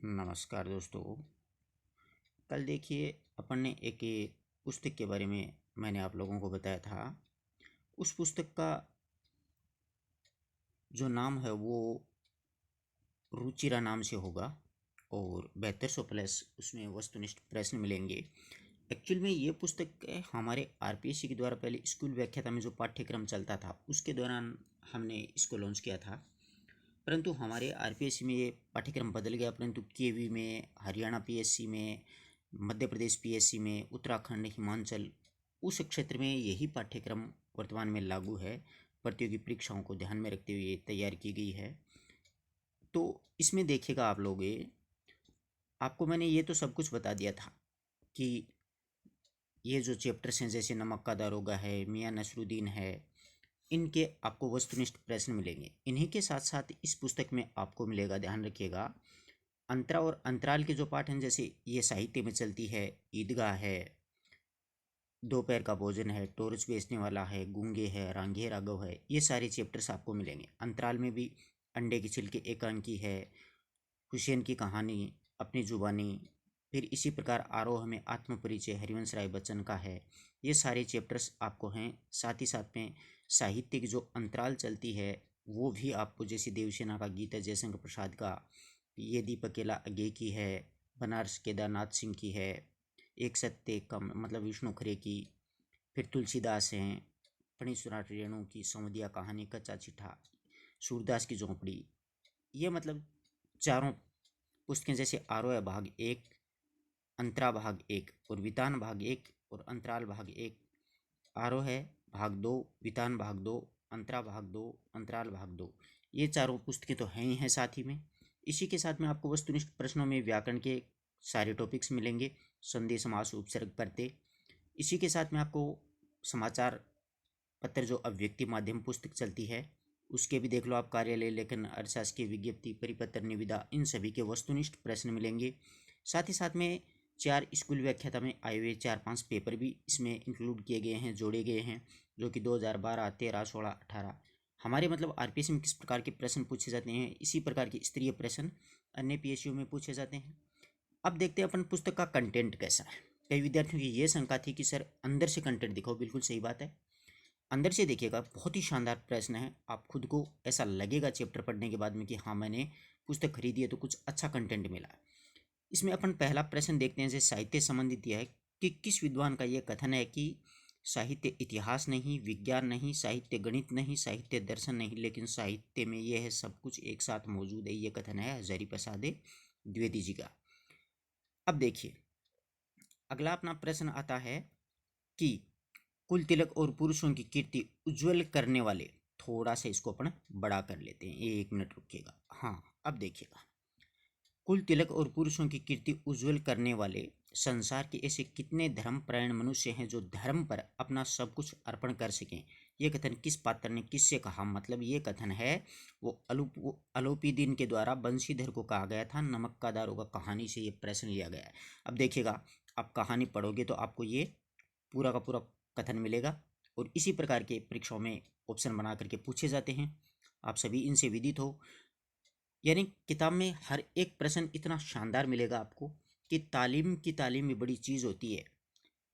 नमस्कार दोस्तों। कल देखिए अपन ने एक ये पुस्तक के बारे में मैंने आप लोगों को बताया था। उस पुस्तक का जो नाम है वो रुचिरा नाम से होगा और 7200 प्लस उसमें वस्तुनिष्ठ प्रश्न मिलेंगे। एक्चुअल में ये पुस्तक हमारे आरपीएससी के द्वारा पहले स्कूल व्याख्याता में जो पाठ्यक्रम चलता था उसके दौरान हमने इसको लॉन्च किया था, परंतु हमारे आरपीएससी में ये पाठ्यक्रम बदल गया। परंतु केवी में, हरियाणा पीएससी में, मध्य प्रदेश पीएससी में, उत्तराखंड, हिमाचल, उस क्षेत्र में यही पाठ्यक्रम वर्तमान में लागू है। प्रतियोगी परीक्षाओं को ध्यान में रखते हुए ये तैयार की गई है। तो इसमें देखिएगा आप लोग, आपको मैंने ये तो सब कुछ बता दिया था कि ये जो चैप्टर्स हैं जैसे नमक का दारोगा है, मियाँ नसरुद्दीन है, इनके आपको वस्तुनिष्ठ प्रश्न मिलेंगे। इन्हीं के साथ साथ इस पुस्तक में आपको मिलेगा, ध्यान रखिएगा, अंतरा और अंतराल के जो पाठ हैं, जैसे ये साहित्य में चलती है, ईदगाह है, दोपहर का भोजन है, टॉर्च बेचने वाला है, गूंगे है, रांगे राघव है, ये सारे चैप्टर्स आपको मिलेंगे। अंतराल में भी अंडे की छिलके एकांकी है, हुसैन की कहानी, अपनी जुबानी, फिर इसी प्रकार आरोह में आत्मपरिचय हरिवंश राय बच्चन का है। ये सारे चैप्टर्स आपको हैं। साथ ही साथ में साहित्य की जो अंतराल चलती है वो भी आपको, जैसे देवसेना का गीत है, जयशंकर प्रसाद का, ये दीपक केला अगे की है, बनारस केदारनाथ सिंह की है, एक सत्य का मतलब विष्णु खरे की, फिर तुलसीदास हैं, फणीसुराट रेणु की सौंदिया कहानी, कच्चा चिट्ठा, सूरदास की झोंपड़ी, ये मतलब चारों पुस्तकें, जैसे आरोह भाग एक, अंतरा भाग एक और वितान भाग एक और अंतराल भाग एक, आरोह है भाग दो, वितान भाग दो, अंतरा भाग दो, अंतराल भाग दो, ये चारों पुस्तकें तो हैं ही हैं। साथ ही में इसी के साथ में आपको वस्तुनिष्ठ प्रश्नों में व्याकरण के सारे टॉपिक्स मिलेंगे, संधि, समास, उपसर्ग, प्रत्यय। इसी के साथ में आपको समाचार पत्र जो अव्यक्ति माध्यम पुस्तक चलती है उसके भी देख लो आप, कार्यालय लेखन, अर्थशास्त्रीय विज्ञप्ति, परिपत्र, निविदा, इन सभी के वस्तुनिष्ठ प्रश्न मिलेंगे। साथ ही साथ में 4 स्कूल व्याख्याता में आए हुए 4-5 पेपर भी इसमें इंक्लूड किए गए हैं, जोड़े गए हैं, जो कि 2012, 13, 16, 18 हमारे मतलब आरपीएससी में किस प्रकार के प्रश्न पूछे जाते हैं, इसी प्रकार के स्तरीय प्रश्न अन्य पीएसयू में पूछे जाते हैं। अब देखते हैं अपन पुस्तक का कंटेंट कैसा है। कई विद्यार्थियों की ये शंका थी कि सर अंदर से कंटेंट दिखाओ। बिल्कुल सही बात है, अंदर से देखिएगा, बहुत ही शानदार प्रश्न है। आप खुद को ऐसा लगेगा चैप्टर पढ़ने के बाद में कि हाँ, मैंने पुस्तक खरीदी है तो कुछ अच्छा कंटेंट मिला। इसमें अपन पहला प्रश्न देखते हैं, जैसे साहित्य संबंधित यह है कि किस विद्वान का यह कथन है कि साहित्य इतिहास नहीं, विज्ञान नहीं, साहित्य गणित नहीं, साहित्य दर्शन नहीं, लेकिन साहित्य में यह है सब कुछ एक साथ मौजूद है। ये कथन है हजारी प्रसाद द्विवेदी जी का। अब देखिए, अगला अपना प्रश्न आता है कि कुल तिलक और पुरुषों की कीर्ति उज्जवल करने वाले, थोड़ा सा इसको अपन बड़ा कर लेते हैं, 1 मिनट रुकिएगा। हाँ, अब देखिएगा, कुल तिलक और पुरुषों की कीर्ति उज्जवल करने वाले संसार के ऐसे कितने धर्मपरायण मनुष्य हैं जो धर्म पर अपना सब कुछ अर्पण कर सकें। ये कथन किस पात्र ने किससे कहा? मतलब ये कथन है वो अलोपीदीन के द्वारा बंशीधर को कहा गया था। नमक का दारोगा कहानी से ये प्रश्न लिया गया है। अब देखिएगा, आप कहानी पढ़ोगे तो आपको ये पूरा का पूरा कथन मिलेगा और इसी प्रकार के परीक्षाओं में ऑप्शन बना करके पूछे जाते हैं। आप सभी इनसे विदित हो। यानी किताब में हर एक प्रश्न इतना शानदार मिलेगा आपको कि तालीम की तालीम में बड़ी चीज़ होती है।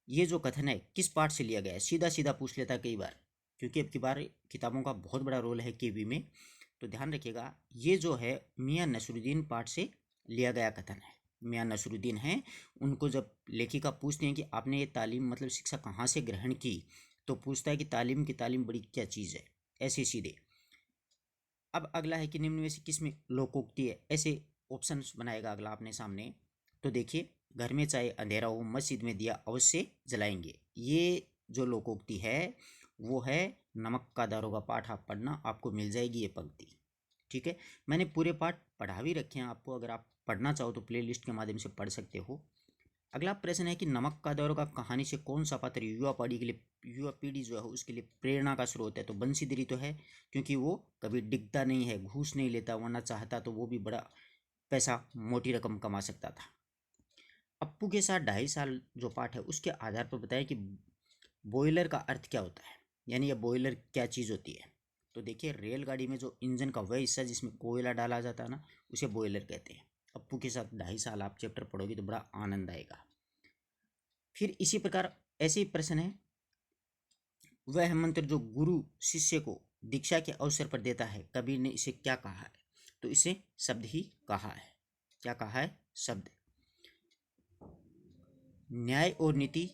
ये जो कथन है किस पाठ से लिया गया है, सीधा सीधा पूछ लेता कई बार, क्योंकि अब की बार किताबों का बहुत बड़ा रोल है केवी में। तो ध्यान रखिएगा, ये जो है मियाँ नसरुद्दीन पाठ से लिया गया कथन है। मियाँ नसरुद्दीन हैं, उनको जब लेखिका पूछते हैं कि आपने ये तालीम मतलब शिक्षा कहाँ से ग्रहण की, तो पूछता है कि तालीम की तालीम बड़ी क्या चीज़ है, ऐसे सीधे। अब अगला है कि निम्न में से किसमें लोकोक्ति है, ऐसे ऑप्शंस बनाएगा अगला अपने सामने। तो देखिए, घर में चाहे अंधेरा हो, मस्जिद में दिया अवश्य जलाएंगे, ये जो लोकोक्ति है वो है नमक का दारोगा पाठ। आप पढ़ना, आपको मिल जाएगी ये पंक्ति। ठीक है, मैंने पूरे पाठ पढ़ा भी रखे हैं आपको, अगर आप पढ़ना चाहो तो प्लेलिस्ट के माध्यम से पढ़ सकते हो। अगला प्रश्न है कि नमक का दारोगा कहानी से कौन सा पात्र युवा पीढ़ी के लिए, युवा पीढ़ी जो है उसके लिए प्रेरणा का स्रोत है? तो बंसीधरी तो है, क्योंकि वो कभी डिगता नहीं है, घूस नहीं लेता, वरना चाहता तो वो भी बड़ा पैसा, मोटी रकम कमा सकता था। अप्पू के साथ 2.5 साल जो पाठ है उसके आधार पर बताया कि बॉयलर का अर्थ क्या होता है, यानी यह बॉयलर क्या चीज़ होती है। तो देखिए, रेलगाड़ी में जो इंजन का वह हिस्सा जिसमें कोयला डाला जाता है ना, उसे बॉयलर कहते हैं। अप्पू के साथ 2.5 साल आप चैप्टर पढ़ोगे तो बड़ा आनंद आएगा। फिर इसी प्रकार ऐसे ही प्रश्न है, वह मंत्र जो गुरु शिष्य को दीक्षा के अवसर पर देता है, कबीर ने इसे क्या कहा है? तो इसे शब्द ही कहा है। क्या कहा है? शब्द। न्याय और नीति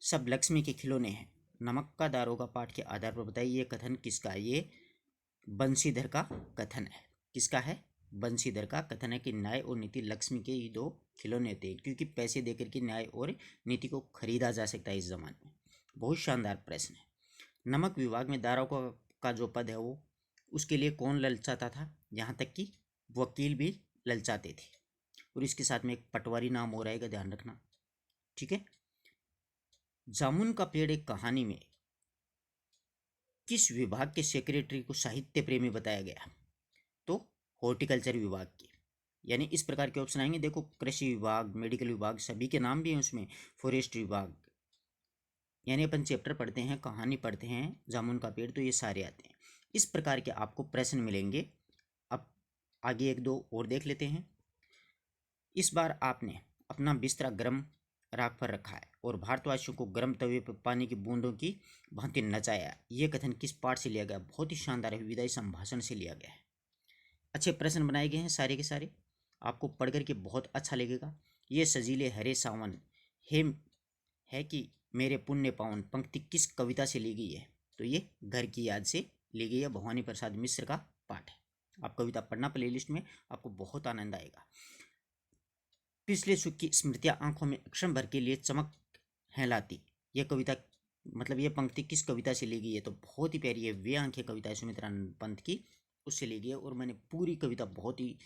सब लक्ष्मी के खिलौने हैं। नमक का दारोगा पाठ के आधार पर बताइए ये कथन किसका है? ये बंशीधर का कथन है। किसका है? बंशीधर का कथन है कि न्याय और नीति लक्ष्मी के ही दो खिलौने होते हैं, क्योंकि पैसे देकर के न्याय और नीति को खरीदा जा सकता है इस जमाने में। बहुत शानदार प्रश्न है। नमक विभाग में दारोगा का जो पद है वो उसके लिए कौन ललचाता था? यहाँ तक कि वकील भी ललचाते थे। और इसके साथ में एक पटवारी नाम हो रहेगा, ध्यान रखना। ठीक है। जामुन का पेड़ एक कहानी में किस विभाग के सेक्रेटरी को साहित्य प्रेमी बताया गया? तो हॉर्टिकल्चर विभाग के। यानी इस प्रकार के ऑप्शन आएंगे। देखो, कृषि विभाग, मेडिकल विभाग, सभी के नाम भी हैं उसमें। फॉरेस्ट विभाग, यानी अपन चैप्टर पढ़ते हैं, कहानी पढ़ते हैं, जामुन का पेड़, तो ये सारे आते हैं। इस प्रकार के आपको प्रश्न मिलेंगे। अब आगे एक दो और देख लेते हैं। इस बार आपने अपना बिस्तरा गर्म राख पर रखा है और भारतवासियों को गर्म तवे पर पानी की बूंदों की भांति नचाया। ये कथन किस पाठ से लिया गया? बहुत ही शानदार है, विदाई संभाषण से लिया गया है। अच्छे प्रश्न बनाए गए हैं सारे के सारे, आपको पढ़ करके बहुत अच्छा लगेगा। ये सजीले हरे सावन है कि मेरे पुण्य पावन पंक्ति किस कविता से ली गई है? तो ये घर की याद से ली गई है, भवानी प्रसाद मिश्र का पाठ है। आप कविता पढ़ना प्लेलिस्ट में, आपको बहुत आनंद आएगा। पिछले सुख की स्मृतियां आंखों में क्षण भर के लिए चमक है लाती। ये कविता मतलब ये पंक्ति किस कविता से ली गई है? तो बहुत ही प्यारी है, वे आंखें कविता है सुमित्रानंद पंत की, उससे ली गई है। और मैंने पूरी कविता बहुत ही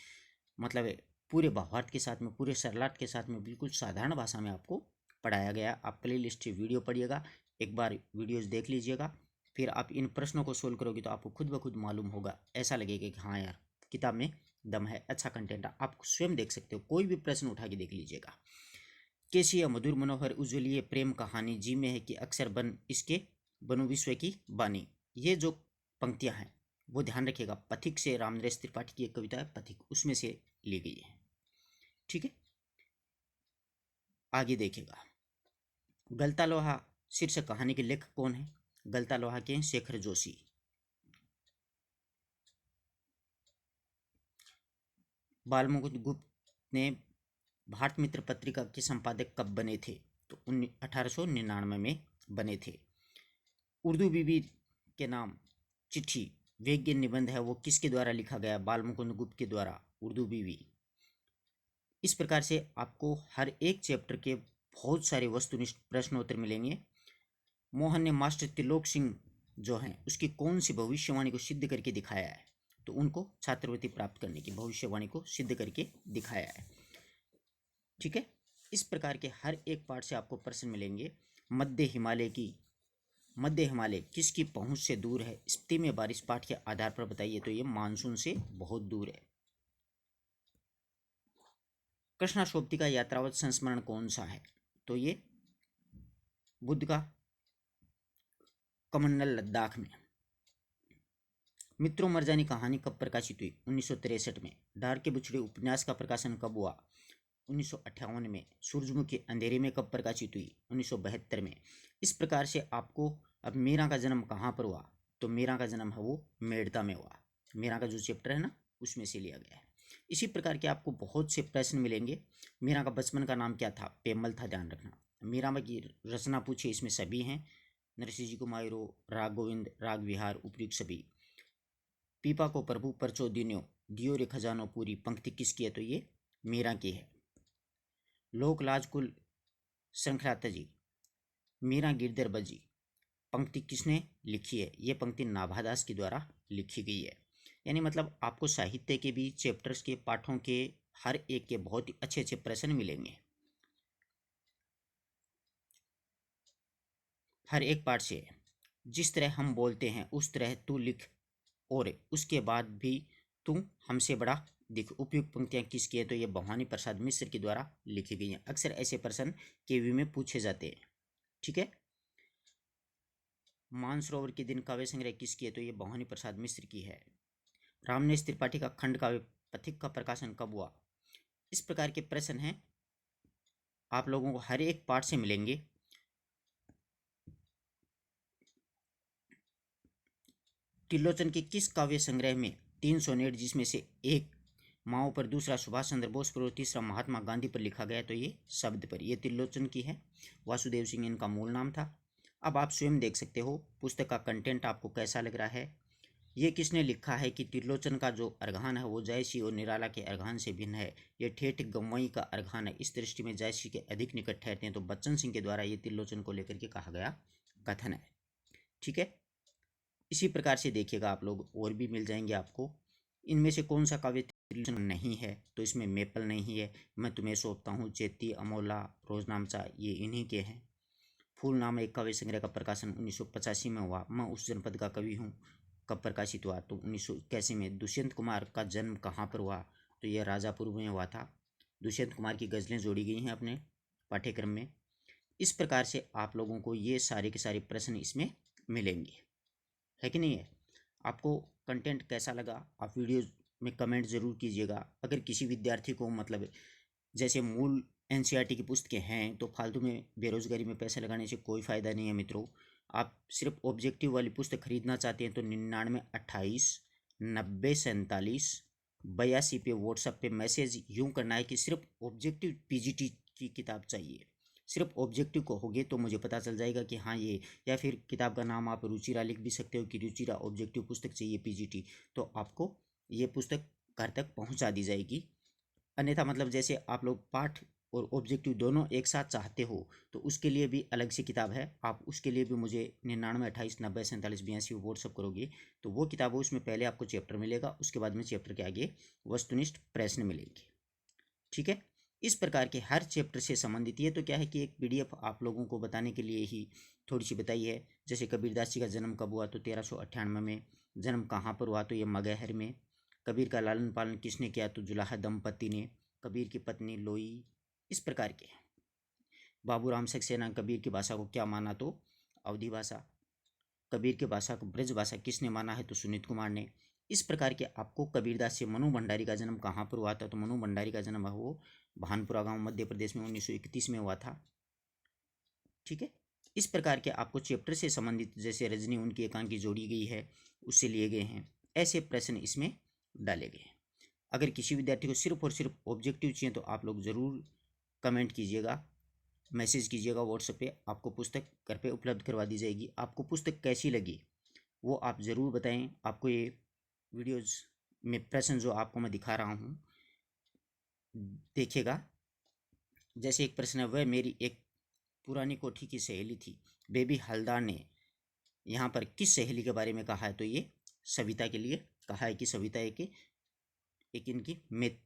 मतलब पूरे भावार्थ के साथ में, पूरे सरलाट के साथ में, बिल्कुल साधारण भाषा में आपको पढ़ाया गया। आप प्ले लिस्ट से वीडियो पढ़िएगा, एक बार वीडियोज़ देख लीजिएगा, फिर आप इन प्रश्नों को सोल्व करोगे तो आपको खुद ब खुद मालूम होगा। ऐसा लगेगा कि हाँ यार, किताब में दम है, अच्छा कंटेंट है। आप स्वयं देख सकते हो, कोई भी प्रश्न उठा के देख लीजिएगा। कैसी मधुर मनोहर उज्ज्वलीय प्रेम कहानी जी में है कि अक्सर बन इसके बनु विश्व की बानी। ये जो पंक्तियां हैं वो ध्यान रखिएगा, पथिक से, रामनरेश त्रिपाठी की एक कविता है पथिक, उसमें से ली गई है। ठीक है, आगे देखिएगा। गलता लोहा शीर्षक कहानी के लेखक कौन है? गलता लोहा के शेखर जोशी। बालमुकुंद गुप्त ने भारत मित्र पत्रिका के संपादक कब बने थे? तो 1899 में बने थे। उर्दू बीबी के नाम चिट्ठी वेज्ञ निबंध है, वो किसके द्वारा लिखा गया? बालमुकुंद गुप्त के द्वारा, उर्दू बीबी। इस प्रकार से आपको हर एक चैप्टर के बहुत सारे वस्तुनिष्ठ प्रश्नोत्तर मिलेंगे। मोहन ने मास्टर त्रिलोक सिंह जो हैं उसकी कौन सी भविष्यवाणी को सिद्ध करके दिखाया है? तो उनको छात्रवृत्ति प्राप्त करने की भविष्यवाणी को सिद्ध करके दिखाया है। ठीक है, इस प्रकार के हर एक पार्ट से आपको प्रश्न मिलेंगे। मध्य हिमालय किसकी पहुंच से दूर है? स्थिति में बारिश पाठ के आधार पर बताइए। तो ये मानसून से बहुत दूर है। कृष्णाशोक्ति का यात्रावत संस्मरण कौन सा है? तो ये बुद्ध का कमंडल लद्दाख में। मित्रों मरजानी कहानी कब प्रकाशित हुई? 1963 में। डार के बुछड़े उपन्यास का प्रकाशन कब हुआ? 1958 में। सूरजमुखी अंधेरे में कब प्रकाशित हुई? 1972 में। इस प्रकार से आपको अब मीरा का जन्म कहाँ पर हुआ? तो मीरा का जन्म है वो मेड़ता में हुआ। मीरा का जो चैप्टर है ना उसमें से लिया गया है। इसी प्रकार के आपको बहुत से प्रश्न मिलेंगे। मीरा का बचपन का नाम क्या था? पेमल था, ध्यान रखना। मीरा की रचना पूछे, इसमें सभी हैं। नरसिंह जी को मायरो, राग गोविंद, राग विहार, उपयुक्त सभी। पीपा को प्रभु परचो दिन्यो, दियो रे खजानो पूरी, पंक्ति किसकी है? तो ये मीरा की है। लोक लाजकुल श्रृंखला तजी, मीरा गिरधर बजी, पंक्ति किसने लिखी है? ये पंक्ति नाभादास के द्वारा लिखी गई है। यानी मतलब आपको साहित्य के भी चैप्टर्स के पाठों के हर एक के बहुत ही अच्छे अच्छे प्रश्न मिलेंगे। हर एक पाठ से जिस तरह हम बोलते हैं उस तरह तू लिख, और उसके बाद भी तू हमसे बड़ा दिख। उपयुक्त पंक्तियां किसकी है? तो ये भवानी प्रसाद मिश्र के द्वारा लिखी गई हैं। अक्सर ऐसे प्रश्न केवी में पूछे जाते हैं। ठीक है, मानसरोवर के दिन काव्य संग्रह किसकी है? तो ये भवानी प्रसाद मिश्र की है। रामनेश त्रिपाठी का खंड काव्य पथिक का प्रकाशन कब हुआ? इस प्रकार के प्रश्न हैं, आप लोगों को हर एक पार्ट से मिलेंगे। त्रिलोचन के किस काव्य संग्रह में 3 सोनेट, जिसमें से एक माओ पर, दूसरा सुभाष चंद्र बोस पर और तीसरा महात्मा गांधी पर लिखा गया? तो ये शब्द पर। ये त्रिलोचन की है। वासुदेव सिंह इनका मूल नाम था। अब आप स्वयं देख सकते हो पुस्तक का कंटेंट आपको कैसा लग रहा है। ये किसने लिखा है कि त्रिलोचन का जो अर्घान है वो जयसी और निराला के अर्घान से भिन्न है। ये ठेठ गंवई का अर्घान है। इस दृष्टि में जयसी के अधिक निकट ठहरते हैं। तो बच्चन सिंह के द्वारा ये त्रिलोचन को लेकर के कहा गया कथन है। ठीक है, इसी प्रकार से देखिएगा आप लोग, और भी मिल जाएंगे आपको। इनमें से कौन सा काव्य त्रिलोचन नहीं है? तो इसमें मेपल नहीं है, मैं तुम्हें सौंपता हूँ, चेती, अमोला, रोजनामचा, ये इन्हीं के हैं। फूल नाम एक काव्य संग्रह का प्रकाशन 1985 में हुआ। मैं उस जनपद का कवि हूँ कब प्रकाशित हुआ? तो 1981 में। दुष्यंत कुमार का जन्म कहाँ पर हुआ? तो यह राजापुर में हुआ था। दुष्यंत कुमार की गज़लें जोड़ी गई हैं अपने पाठ्यक्रम में। इस प्रकार से आप लोगों को ये सारे के सारे प्रश्न इसमें मिलेंगे, है कि नहीं है? आपको कंटेंट कैसा लगा आप वीडियो में कमेंट ज़रूर कीजिएगा। अगर किसी विद्यार्थी को मतलब जैसे मूल एनसीईआरटी की पुस्तकें हैं तो फालतू में बेरोजगारी में पैसे लगाने से कोई फ़ायदा नहीं है मित्रों। आप सिर्फ ऑब्जेक्टिव वाली पुस्तक खरीदना चाहते हैं तो 9928 90 47 82 पे व्हाट्सएप पे मैसेज यूँ करना है कि सिर्फ ऑब्जेक्टिव पीजीटी की किताब चाहिए। सिर्फ ऑब्जेक्टिव को होगे तो मुझे पता चल जाएगा कि हाँ ये, या फिर किताब का नाम आप रुचिरा लिख भी सकते हो कि रुचिरा ऑब्जेक्टिव पुस्तक चाहिए पीजीटी, तो आपको ये पुस्तक घर तक पहुँचा दी जाएगी। अन्यथा मतलब जैसे आप लोग पाठ और ऑब्जेक्टिव दोनों एक साथ चाहते हो तो उसके लिए भी अलग से किताब है। आप उसके लिए भी मुझे 99 28 90 47 82 व्हाट्सअप करोगे तो वो किताब हो, उसमें पहले आपको चैप्टर मिलेगा, उसके बाद में चैप्टर के आगे वस्तुनिष्ठ प्रश्न मिलेंगे। ठीक है, इस प्रकार के हर चैप्टर से संबंधित। ये तो क्या है कि एक पीडीएफ आप लोगों को बताने के लिए ही थोड़ी सी बताई है। जैसे कबीरदास जी का जन्म कब हुआ? तो 1398 में। जन्म कहाँ पर हुआ? तो ये मगहर में। कबीर का लालन पालन किसने किया? तो जुलाहा दंपति ने। कबीर की पत्नी लोई। इस प्रकार के। बाबूराम सक्सेना कबीर की भाषा को क्या माना? तो अवधी भाषा। कबीर की भाषा को ब्रज भाषा किसने माना है? तो सुनीत कुमार ने। इस प्रकार के आपको कबीरदास से मनु भंडारी का जन्म कहाँ पर हुआ था? तो मनु भंडारी का जन्म वो भानपुरा गांव मध्य प्रदेश में 1931 में हुआ था। ठीक है, इस प्रकार के आपको चैप्टर से संबंधित, जैसे रजनी उनकी एकांकी जोड़ी गई है उससे लिए गए हैं, ऐसे प्रश्न इसमें डाले गए हैं। अगर किसी विद्यार्थी को सिर्फ और सिर्फ ऑब्जेक्टिव चाहिए तो आप लोग ज़रूर कमेंट कीजिएगा, मैसेज कीजिएगा व्हाट्सएप पे। आपको पुस्तक घर पे उपलब्ध करवा दी जाएगी। आपको पुस्तक कैसी लगी वो आप ज़रूर बताएं। आपको ये वीडियोज़ में प्रश्न जो आपको मैं दिखा रहा हूँ देखिएगा। जैसे एक प्रश्न है, वह मेरी एक पुरानी कोठी की सहेली थी। बेबी हलदार ने यहाँ पर किस सहेली के बारे में कहा है? तो ये सविता के लिए कहा है कि सविता एक इनकी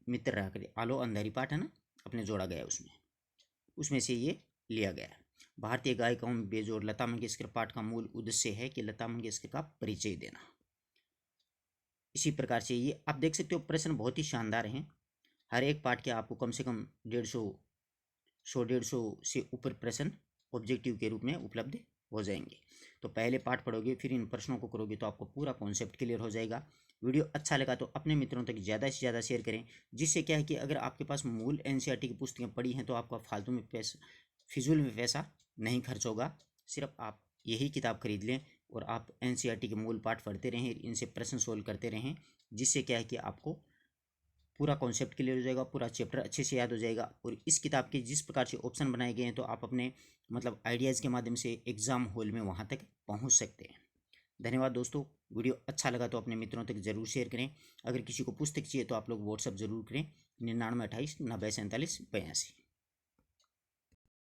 मित्र रहा करे। आलो अंधारी पाठ है ना, अपने जोड़ा गया उसमें से ये लिया गया है। भारतीय गायिकाओं में बेजोड़ लता मंगेशकर पाठ का मूल उद्देश्य है कि लता मंगेशकर का परिचय देना। इसी प्रकार से ये आप देख सकते हो प्रश्न बहुत ही शानदार हैं। हर एक पाठ के आपको कम से कम 150 से ऊपर प्रश्न ऑब्जेक्टिव के रूप में उपलब्ध हो जाएंगे। तो पहले पाठ पढ़ोगे फिर इन प्रश्नों को करोगे तो आपको पूरा कॉन्सेप्ट क्लियर हो जाएगा। वीडियो अच्छा लगा तो अपने मित्रों तक ज़्यादा से ज़्यादा शेयर करें, जिससे क्या है कि अगर आपके पास मूल एनसीईआरटी की पुस्तकें पढ़ी हैं तो आपका फालतू में पैसा, फिजूल में पैसा नहीं खर्च होगा। सिर्फ आप यही किताब खरीद लें और आप एनसीईआरटी के मूल पाठ पढ़ते रहें, इनसे प्रश्न सोल्व करते रहें, जिससे क्या है कि आपको पूरा कॉन्सेप्ट क्लियर हो जाएगा, पूरा चैप्टर अच्छे से याद हो जाएगा। और इस किताब के जिस प्रकार से ऑप्शन बनाए गए हैं तो आप अपने मतलब आइडियाज़ के माध्यम से एग्ज़ाम हॉल में वहाँ तक पहुँच सकते हैं। धन्यवाद दोस्तों। वीडियो अच्छा लगा तो अपने मित्रों तक ज़रूर शेयर करें। अगर किसी को पुस्तक चाहिए तो आप लोग व्हाट्सअप ज़रूर करें 99 28 90 47 82।